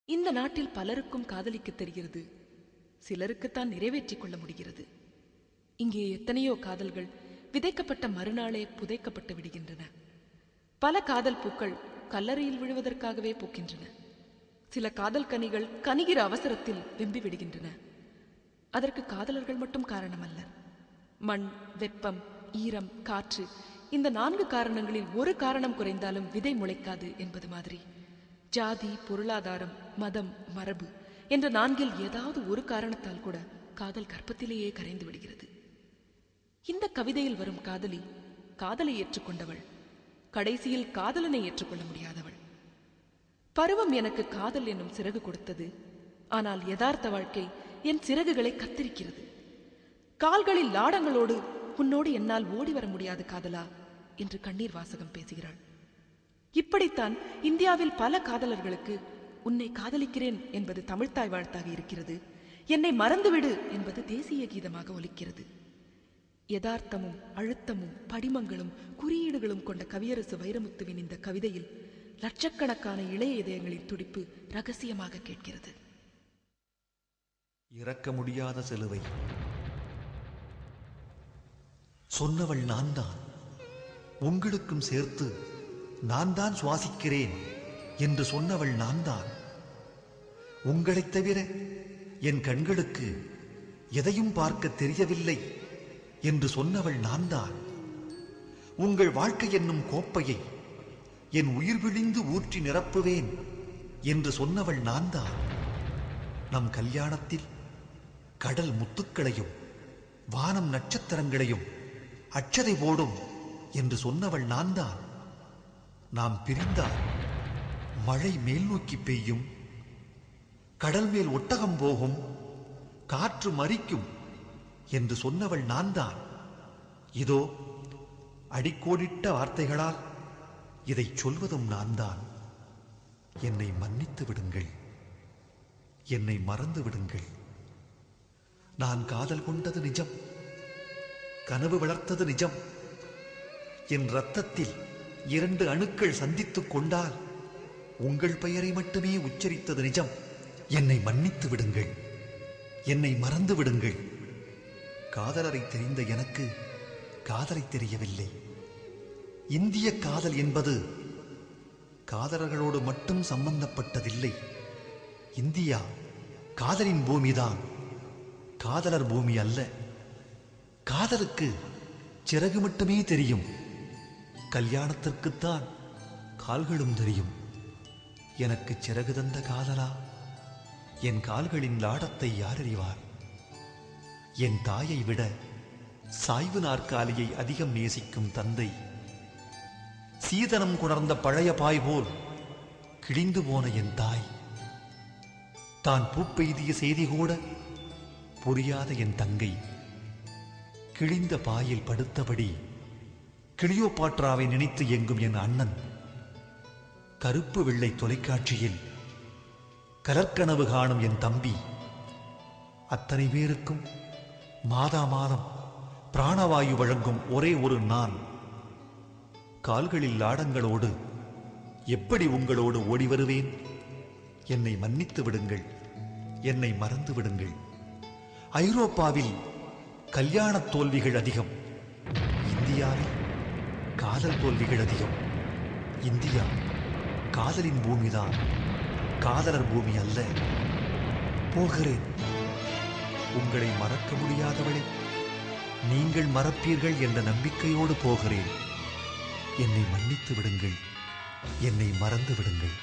இந்த நாட்டில் பலருக்கும் காதலிக்க தெரிகிறது, சிலருக்குத்தான் நிறைவேற்றிக் கொள்ள முடிகிறது. இங்கே எத்தனையோ காதல்கள் விதைக்கப்பட்ட மறுநாளே புதைக்கப்பட்டு விடுகின்றன. பல காதல் பூக்கள் கல்லறையில் விழுவதற்காகவே பூக்கின்றன. சில காதல் கனிகள் கனிகிற அவசரத்தில் வெம்பி விடுகின்றன. அதற்கு காதலர்கள் மட்டும் காரணமல்ல. மண், வெப்பம், ஈரம், காற்று, இந்த 4 காரணங்களில் ஒரு காரணம் குறைந்தாலும் விதை முளைக்காது என்பது மாதிரி ஜாதி, பொருளாதாரம், மதம், மரபு என்ற 4இல் ஏதாவது ஒரு காரணத்தால் கூட காதல் கர்ப்பத்திலேயே கரைந்து விடுகிறது. இந்த கவிதையில் வரும் காதலி காதலை ஏற்றுக்கொண்டவள், கடைசியில் காதலனை ஏற்றுக்கொள்ள முடியாதவள். பருவம் எனக்கு காதல் என்னும் சிறகு கொடுத்தது, ஆனால் யதார்த்த வாழ்க்கை என் சிறகுகளை கத்திரிக்கிறது. கால்களில் லாடங்களோடு உன்னோடு என்னால் ஓடி வர முடியாது காதலா என்று கண்ணீர் வாசகம் பேசுகிறாள். இப்படித்தான் இந்தியாவில் பல காதலர்களுக்கு உன்னை காதலிக்கிறேன் என்பது தமிழ்த்தாய் வாழ்த்தாக இருக்கிறது, என்னை மறந்துவிடு என்பது தேசிய கீதமாக ஒலிக்கிறது. யதார்த்தமும் அழுத்தமும் படிமங்களும் குறியீடுகளும் கொண்ட கவியரசு வைரமுத்துவின் இந்த கவிதையில் லட்சக்கணக்கான இளைய இதயங்களின் துடிப்பு ரகசியமாக கேட்கிறது. இறக்க முடியாத சிலுவை சொன்னவள் நான் தான், உங்களுக்கும் சேர்த்து நான் தான் சுவாசிக்கிறேன் என்று சொன்னவள் நான் தான். உங்களைத் தவிர என் கண்களுக்கு எதையும் பார்க்க தெரியவில்லை என்று சொன்னவள் நான் தான். உங்கள் வாழ்க்கை என்னும் கோப்பையை என் உயிர் விழிந்து ஊற்றி நிரப்புவேன் என்று சொன்னவள் நான் தான். நம் கல்யாணத்தில் கடல் முத்துக்களையும் வானம் நட்சத்திரங்களையும் அட்சதை போடும் என்று சொன்னவள் நான் தான். நாம் பிரிந்தால் மழை மேல் நோக்கி பெய்யும், கடல் மேல் ஒட்டகம் போகும், காற்று மரிக்கும் என்று சொன்னவள் நான் தான். இதோ அடிக்கோடிட்ட வார்த்தைகளால் இதை சொல்வதும் நான் தான். என்னை மன்னித்து விடுங்கள், என்னை மறந்து விடுங்கள். நான் காதல் கொண்டது நிஜம், கனவு வளர்த்தது நிஜம். என் இரத்தத்தில் 2 அணுக்கள் சந்தித்துக் கொண்டால் உங்கள் பெயரை மட்டுமே உச்சரித்தது நிஜம். என்னை மன்னித்து விடுங்கள், என்னை மறந்து விடுங்கள். காதலரை தெரிந்த எனக்கு காதலை தெரியவில்லை. இந்திய காதல் என்பது காதலர்களோடு மட்டும் சம்பந்தப்பட்டதில்லை. இந்தியா காதலின் பூமிதான், காதலர் பூமி அல்ல. காதலுக்கு சிறகு மட்டுமே தெரியும், கல்யாணத்திற்குத்தான் கால்களும் தெரியும். எனக்கு சிறகு தந்த காதலா, என் கால்களின் லாடத்தை யார் அறிவார்? என் தாயை விட சாய்வு நாற்காலியை அதிகம் நேசிக்கும் தந்தை, சீதனம் குணர்ந்த பழைய பாய் போல் கிழிந்து போன என் தாய், தான் பூப்பெய்திய செய்தி கூட புரியாத என் தங்கை, கிழிந்த பாயில் படுத்தபடி கிளியோபாட்ராவை நினைத்து எங்கும் என் அண்ணன், கருப்பு வெள்ளை தொலைக்காட்சியில் கலர்கனவு காணும் என் தம்பி, அத்தனை பேருக்கும் மாதா மாதம் பிராணவாயு வழங்கும் ஒரே ஒரு நான். கால்களில் லாடங்களோடு எப்படி உங்களோடு ஓடி வருவேன்? என்னை மன்னித்து விடுங்கள், என்னை மறந்து விடுங்கள். ஐரோப்பாவில் கல்யாண தோல்விகள் அதிகம், இந்தியாவில் காதல் தோல்விகள் அதிகம். இந்தியா காதலின் பூமிதான், காதலர் பூமி அல்ல. போகிறேன். உங்களை மறக்க முடியாதவளை நீங்கள் மறப்பீர்கள் என்ற நம்பிக்கையோடு போகிறேன். என்னை மன்னித்து விடுங்கள், என்னை மறந்து விடுங்கள்.